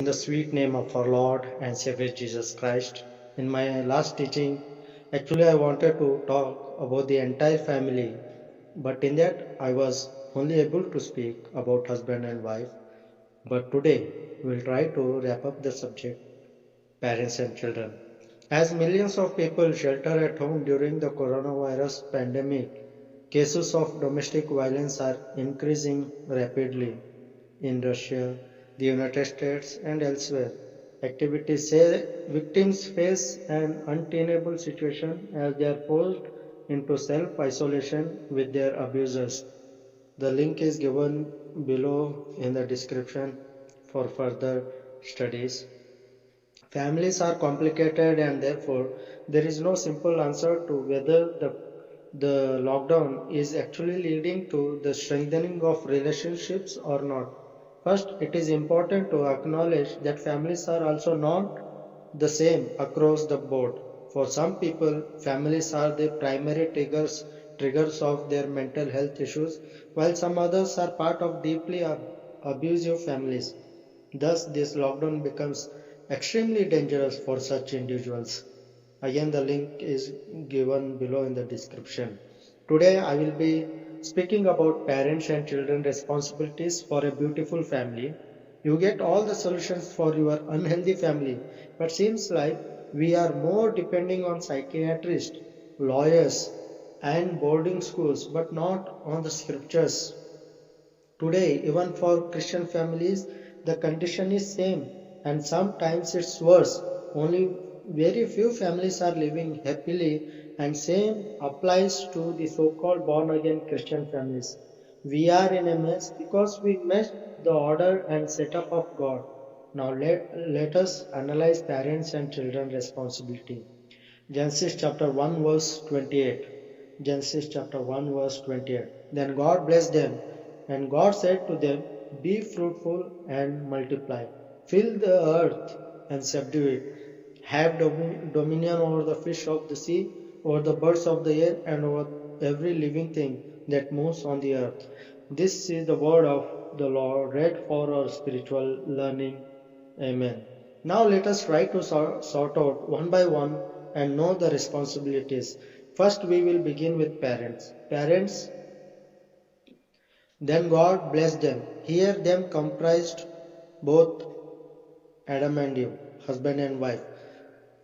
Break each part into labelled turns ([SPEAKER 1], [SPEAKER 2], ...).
[SPEAKER 1] In the sweet name of our Lord and Savior Jesus Christ. In my last teaching, actually, I wanted to talk about the entire family, but in that, I was only able to speak about husband and wife. But today, we'll try to wrap up the subject parents and children. As millions of people shelter at home during the coronavirus pandemic, cases of domestic violence are increasing rapidly in Russia, the United States, and elsewhere. Activities say victims face an untenable situation as they are forced into self isolation with their abusers. The link is given below in the description for further studies. Families are complicated and therefore there is no simple answer to whether the lockdown is actually leading to the strengthening of relationships or not. First, it is important to acknowledge that families are also not the same across the board. For some people, families are the primary triggers of their mental health issues, while some others are part of deeply abusive families. Thus, this lockdown becomes extremely dangerous for such individuals. Again, the link is given below in the description. Today, I will be speaking about parents and children responsibilities for a beautiful family. You get all the solutions for your unhealthy family, but seems like we are more depending on psychiatrists, lawyers, and boarding schools, but not on the scriptures. Today, even for Christian families, the condition is same and sometimes it's worse. Only very few families are living happily and same applies to the so-called born again Christian families. We are in a mess because we missed the order and setup of God. Now let us analyze parents and children responsibility. Genesis chapter 1 verse 28. Genesis chapter 1 verse 28. Then God blessed them, and God said to them, be fruitful and multiply. Fill the earth and subdue it. Have dominion over the fish of the sea, over the birds of the air, and over every living thing that moves on the earth. This is the word of the Lord, read for our spiritual learning. Amen. Now let us try to sort out one by one and know the responsibilities. First, we will begin with parents. Parents, then God blessed them. Here, them comprised both Adam and Eve, husband and wife,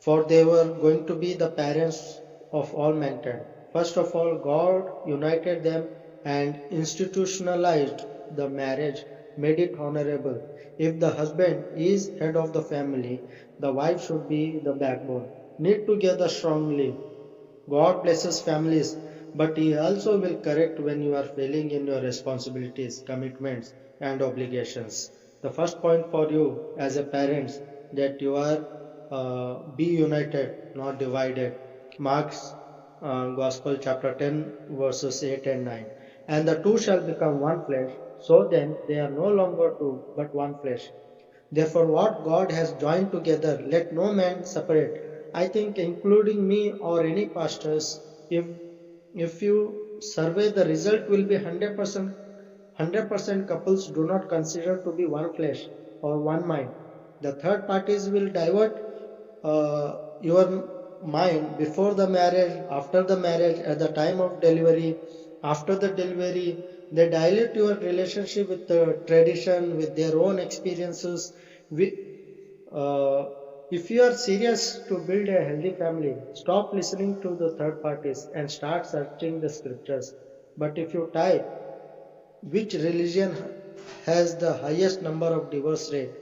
[SPEAKER 1] for they were going to be the parents of all mankind. First of all, God united them and institutionalized the marriage, made it honorable. If the husband is head of the family, the wife should be the backbone. Knit together strongly. God blesses families, but He also will correct when you are failing in your responsibilities, commitments, and obligations. The first point for you as a parent that you are be united, not divided. Mark's Gospel, chapter 10, verses 8 and 9. And the two shall become one flesh. So then they are no longer two, but one flesh. Therefore, what God has joined together, let no man separate. I think, including me or any pastors, if if you survey, the result will be 100% couples do not consider to be one flesh or one mind. The third parties will divert your mind before the marriage, after the marriage, at the time of delivery, after the delivery. They dilute your relationship with the tradition, with their own experiences. If you are serious to build a healthy family, stop listening to the third parties and start searching the scriptures. But if you type which religion has the highest number of divorce rate,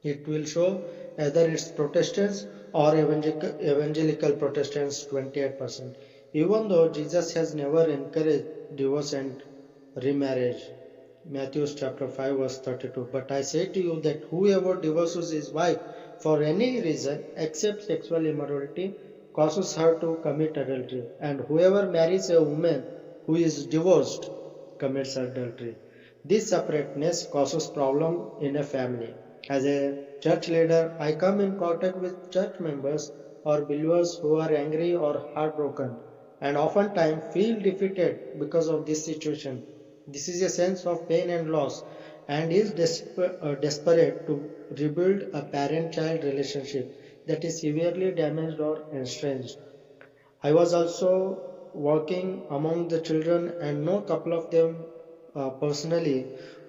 [SPEAKER 1] it will show either it's Protestants or evangelical Protestants 28%. Even though Jesus has never encouraged divorce and remarriage. Matthew chapter 5 verse 32. But I say to you that whoever divorces his wife for any reason except sexual immorality causes her to commit adultery. And whoever marries a woman who is divorced commits adultery. This separateness causes problem in a family. As a church leader, I come in contact with church members or believers who are angry or heartbroken and oftentimes feel defeated because of this situation. This is a sense of pain and loss, and is desperate to rebuild a parent-child relationship that is severely damaged or estranged. I was also working among the children and know a couple of them personally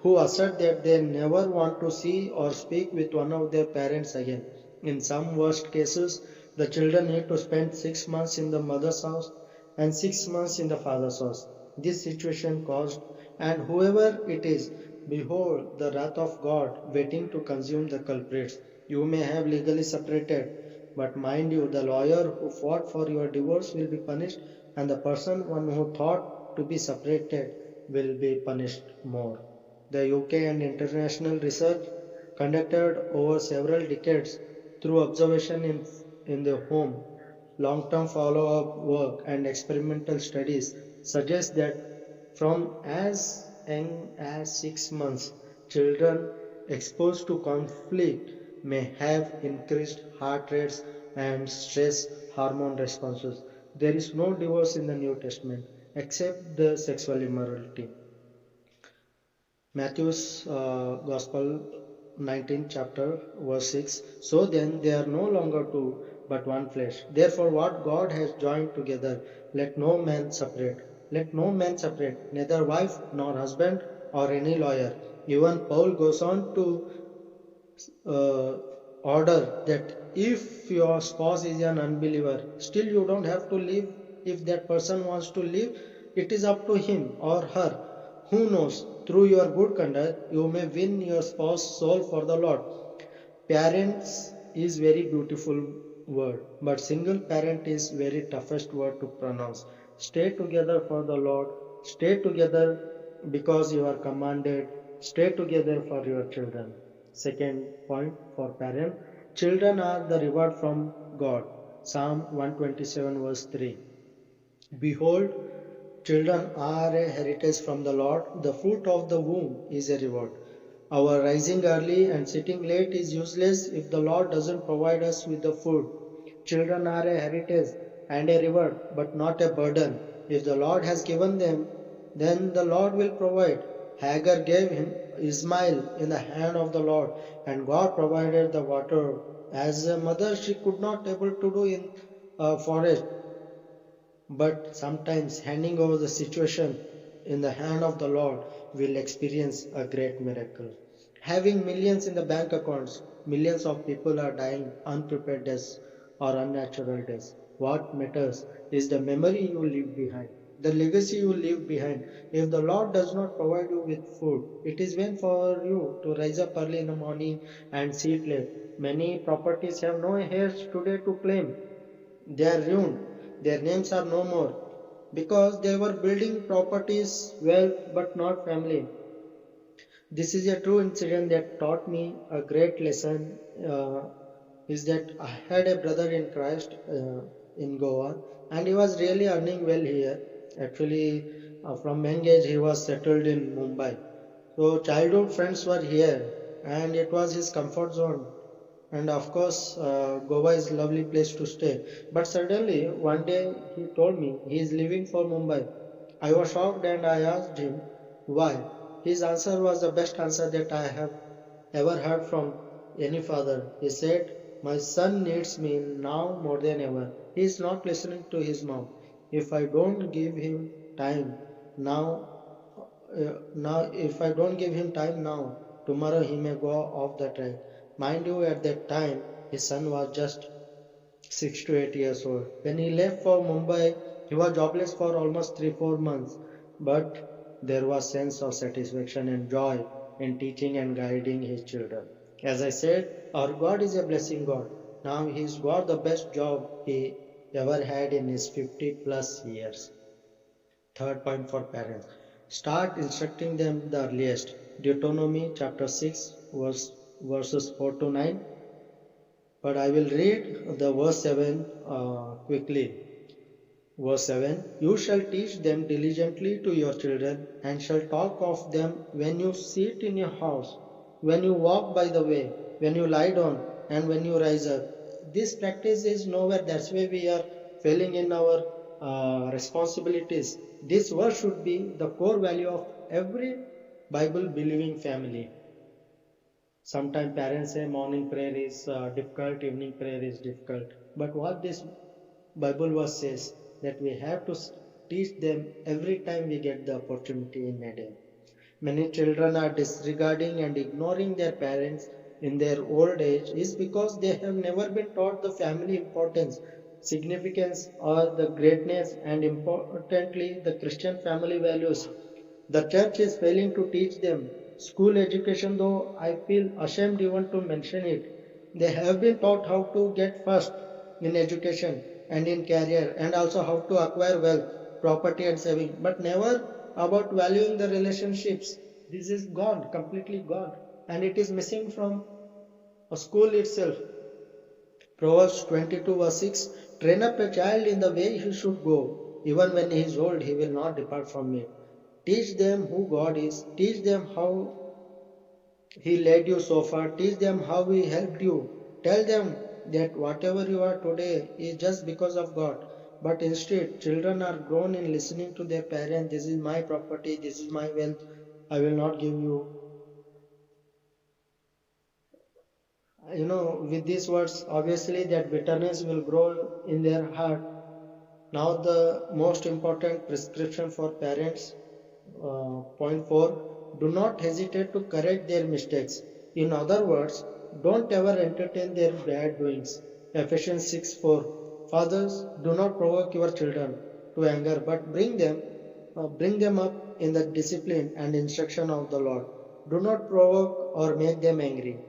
[SPEAKER 1] who assert that they never want to see or speak with one of their parents again. In some worst cases, the children need to spend 6 months in the mother's house and 6 months in the father's house. This situation caused, and whoever it is, behold the wrath of God waiting to consume the culprits. You may have legally separated, but mind you, the lawyer who fought for your divorce will be punished, and the person one who thought to be separated will be punished more. The UK and international research conducted over several decades through observation in the home, long-term follow-up work and experimental studies suggest that from as young as 6 months, children exposed to conflict may have increased heart rates and stress hormone responses. There is no divorce in the New Testament except the sexual immorality. Matthew's Gospel 19th chapter verse 6. So then they are no longer two but one flesh. Therefore what God has joined together, let no man separate. Let no man separate, neither wife nor husband or any lawyer. Even Paul goes on to uh, order that if your spouse is an unbeliever, still you don't have to leave. If that person wants to leave, it is up to him or her. Who knows? Through your good conduct, you may win your spouse's soul for the Lord. Parents is very beautiful word, but single parent is very toughest word to pronounce. Stay together for the Lord. Stay together because you are commanded. Stay together for your children. Second point for parent. Children are the reward from God. Psalm 127 verse 3. Behold, children are a heritage from the Lord. The fruit of the womb is a reward. Our rising early and sitting late is useless if the Lord doesn't provide us with the food. Children are a heritage and a reward, but not a burden. If the Lord has given them, then the Lord will provide. Hagar gave him Ismail in the hand of the Lord, and God provided the water. As a mother, she could not able to do in a forest, but sometimes handing over the situation in the hand of the Lord will experience a great miracle. Having millions in the bank accounts, millions of people are dying unprepared deaths or unnatural deaths. What matters is the memory you leave behind, the legacy you leave behind. If the Lord does not provide you with food, it is vain for you to rise up early in the morning and sit late. Many properties have no heirs today to claim. They are ruined. Their names are no more because they were building properties, wealth, but not family. This is a true incident that taught me a great lesson. Is that I had a brother in Christ in Goa, and he was really earning well here. Actually, from young age, he was settled in Mumbai. So, childhood friends were here, and it was his comfort zone. And of course, Goa is a lovely place to stay. But suddenly, one day, he told me he is leaving for Mumbai. I was shocked and I asked him why. His answer was the best answer that I have ever heard from any father. He said, my son needs me now more than ever. He is not listening to his mom. If I don't give him time now, if I don't give him time now, tomorrow he may go off the track. Mind you, at that time, his son was just 6 to 8 years old. When he left for Mumbai, he was jobless for almost 3 4 months. But there was sense of satisfaction and joy in teaching and guiding his children. As I said, our God is a blessing God. Now he's got the best job he ever had in his 50 plus years. Third point for parents. Start instructing them the earliest. Deuteronomy chapter 6 verses 4 to 9. But I will read the verse 7 quickly. Verse 7. You shall teach them diligently to your children, and shall talk of them when you sit in your house, when you walk by the way, when you lie down, and when you rise up. This practice is nowhere. That's why we are failing in our responsibilities. This verse should be the core value of every Bible believing family. Sometimes parents say morning prayer is difficult, evening prayer is difficult. But what this Bible verse says that we have to teach them every time we get the opportunity in a day. Many children are disregarding and ignoring their parents in their old age is because they have never been taught the family importance, significance, or the greatness, and importantly, the Christian family values. The church is failing to teach them. School education, though, I feel ashamed even to mention it. They have been taught how to get first in education and in career, and also how to acquire wealth, property, and saving, but never about valuing the relationships. This is gone, completely gone, and it is missing from a school itself. Proverbs 22 verse 6, train up a child in the way he should go. Even when he is old, he will not depart from it. Teach them who God is. Teach them how he led you so far. Teach them how he helped you. Tell them that whatever you are today is just because of God. But instead, children are grown in listening to their parents. This is my property. This is my wealth. I will not give you. With these words, obviously that bitterness will grow in their heart. Now, the most important prescription for parents, point 4, do not hesitate to correct their mistakes. In other words, don't ever entertain their bad doings. Ephesians 6:4. Fathers, do not provoke your children to anger, but bring them up in the discipline and instruction of the Lord. Do not provoke or make them angry.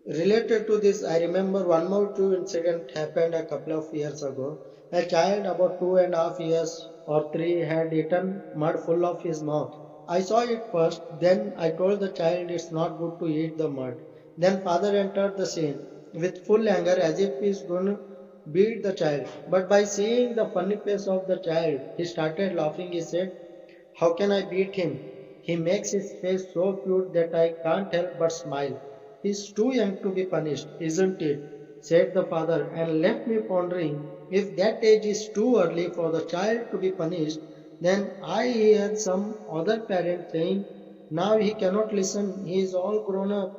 [SPEAKER 1] Related to this, I remember one more true incident happened a couple of years ago. A child about 2.5 years or three had eaten mud full of his mouth. I saw it first, then I told the child it's not good to eat the mud. Then father entered the scene with full anger as if he's going to beat the child. But by seeing the funny face of the child, he started laughing. He said, how can I beat him? He makes his face so cute that I can't help but smile. He's too young to be punished, isn't it? Said the father, and left me pondering. If that age is too early for the child to be punished, then I hear some other parent saying, now he cannot listen, he is all grown up.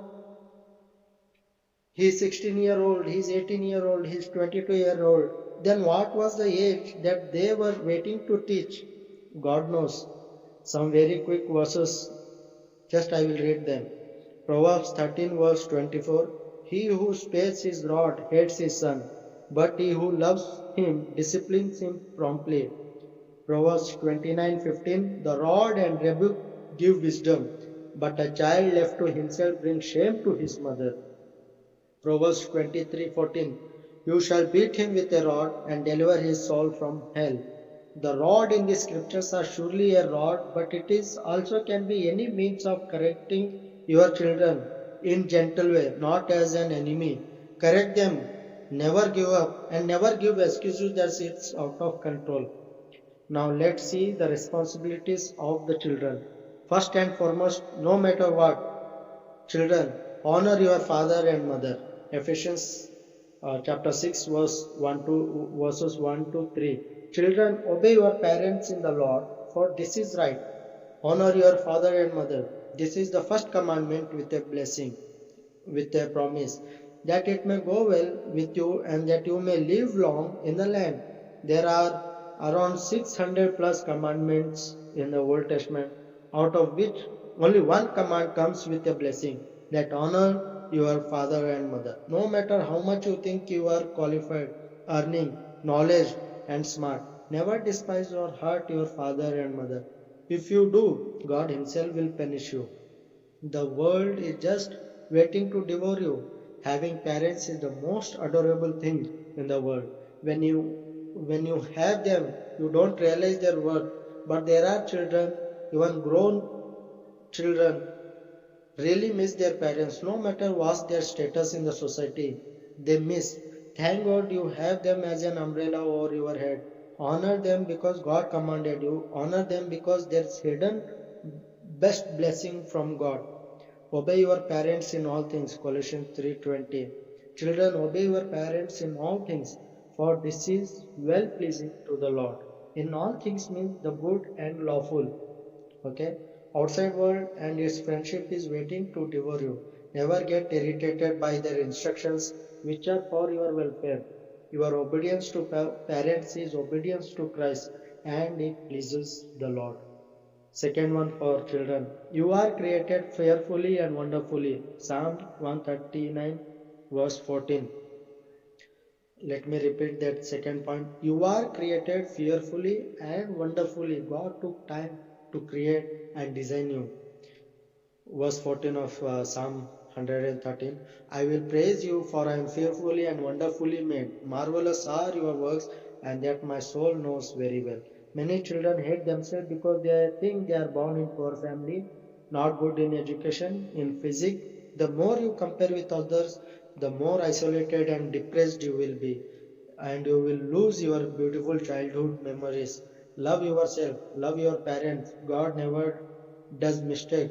[SPEAKER 1] He is 16-year-old, he is 18-year-old, he is 22-year-old. Then what was the age that they were waiting to teach? God knows. Some very quick verses, just I will read them. Proverbs 13 verse 24. He who spares his rod hates his son, but he who loves him disciplines him promptly. Proverbs 29:15. The rod and rebuke give wisdom, but a child left to himself brings shame to his mother. Proverbs 23:14. You shall beat him with a rod and deliver his soul from hell. The rod in the scriptures are surely a rod, but it is also can be any means of correcting your children in gentle way, not as an enemy. Correct them, never give up, and never give excuses that it's out of control. Now let's see the responsibilities of the children. First and foremost, no matter what, children, honor your father and mother. Ephesians chapter 6 verses 1 to 3. Children, obey your parents in the Lord, for this is right. Honor your father and mother. This is the first commandment with a blessing, with a promise that it may go well with you and that you may live long in the land. There are around 600 plus commandments in the Old Testament, out of which only one command comes with a blessing, that honor your father and mother. No matter how much you think you are qualified, earning, knowledge, and smart, never despise or hurt your father and mother. If you do, God Himself will punish you. The world is just waiting to devour you. Having parents is the most adorable thing in the world. When you have them, you don't realize their worth. But there are children, even grown children, really miss their parents no matter what's their status in the society. They miss. Thank God you have them as an umbrella over your head. Honor them because God commanded you. Honor them because there's hidden best blessing from God. Obey your parents in all things. Colossians 3:20. Children, obey your parents in all things, for this is well pleasing to the Lord. In all things means the good and lawful. Okay, outside world and its friendship is waiting to devour you. Never get irritated by their instructions which are for your welfare. Your obedience to parents is obedience to Christ, and it pleases the Lord. Second one for children, you are created fearfully and wonderfully. Psalm 139 verse 14. Let me repeat that second point. You are created fearfully and wonderfully. God took time to create and design you. Verse 14 of Psalm 113. I will praise you, for I am fearfully and wonderfully made. Marvelous are your works, and that my soul knows very well. Many children hate themselves because they think they are born in poor family, not good in education, in physics. The more you compare with others, the more isolated and depressed you will be, and you will lose your beautiful childhood memories. Love yourself, love your parents. God never does mistake.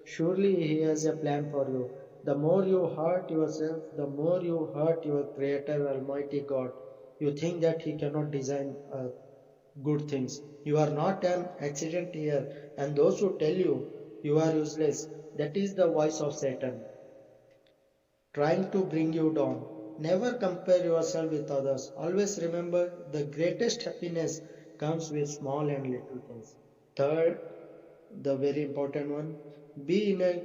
[SPEAKER 1] Surely He has a plan for you. The more you hurt yourself, the more you hurt your Creator, Almighty God. You think that He cannot design good things. You are not an accident here, and those who tell you you are useless, that is the voice of Satan trying to bring you down. Never compare yourself with others. Always remember the greatest happiness comes with small and little things. Third, the very important one, be in a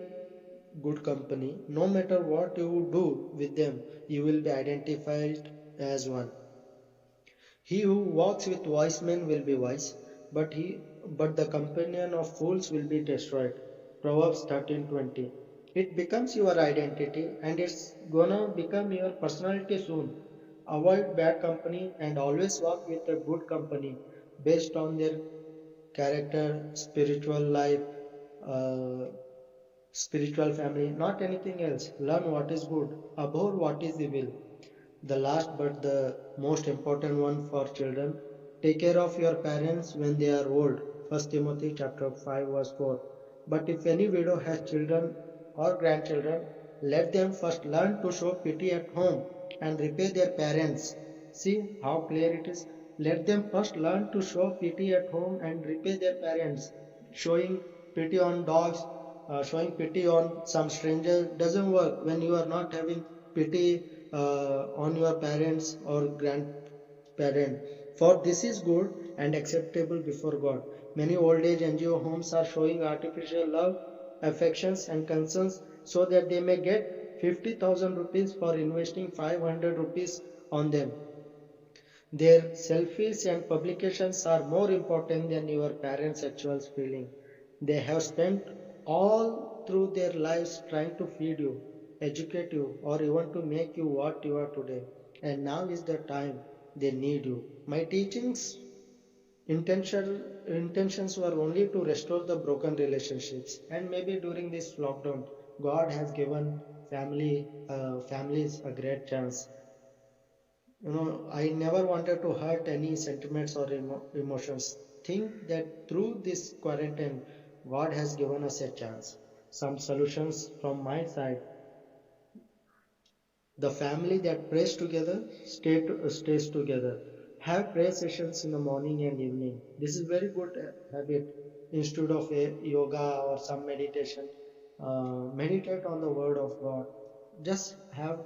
[SPEAKER 1] good company. No matter what you do with them, you will be identified as one. He who walks with wise men will be wise, but the companion of fools will be destroyed. Proverbs 13:20. It becomes your identity, and it's gonna become your personality soon. Avoid bad company and always walk with a good company based on their character, spiritual life, uh, spiritual family, not anything else. Learn what is good, abhor what is evil. The last but the most important one for children, take care of your parents when they are old. First Timothy chapter 5 verse 4. But if any widow has children or grandchildren, let them first learn to show pity at home and repay their parents. See how clear it is. Let them first learn to show pity at home and repay their parents. Showing pity on dogs, showing pity on some stranger doesn't work when you are not having pity on your parents or grandparent. For this is good and acceptable before God. Many old age NGO homes are showing artificial love, affections, and concerns so that they may get 50,000 rupees for investing 500 rupees on them. Their selfies and publications are more important than your parents' actual feeling. They have spent all through their lives trying to feed you, educate you, or even to make you what you are today. And now is the time they need you. My teachings intentions were only to restore the broken relationships. And maybe during this lockdown, God has given families a great chance. I never wanted to hurt any sentiments or emotions. Think that through this quarantine, God has given us a chance. Some solutions from my side. The family that prays together stays together. Have prayer sessions in the morning and evening. This is very good habit. Instead of a yoga or some meditation, meditate on the word of God. Just have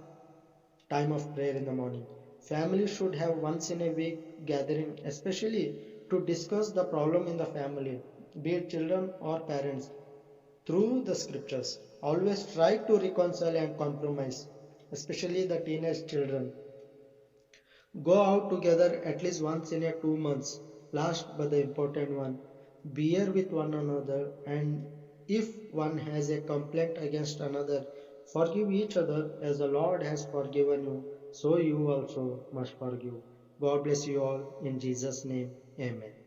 [SPEAKER 1] time of prayer in the morning. Family should have once in a week gathering, especially to discuss the problem in the family, be it children or parents, through the scriptures. Always try to reconcile and compromise, especially the teenage children. Go out together at least once in a 2 months. Last but the important one, bear with one another, and if one has a complaint against another, forgive each other as the Lord has forgiven you, so you also must forgive. God bless you all in Jesus' name. Amen.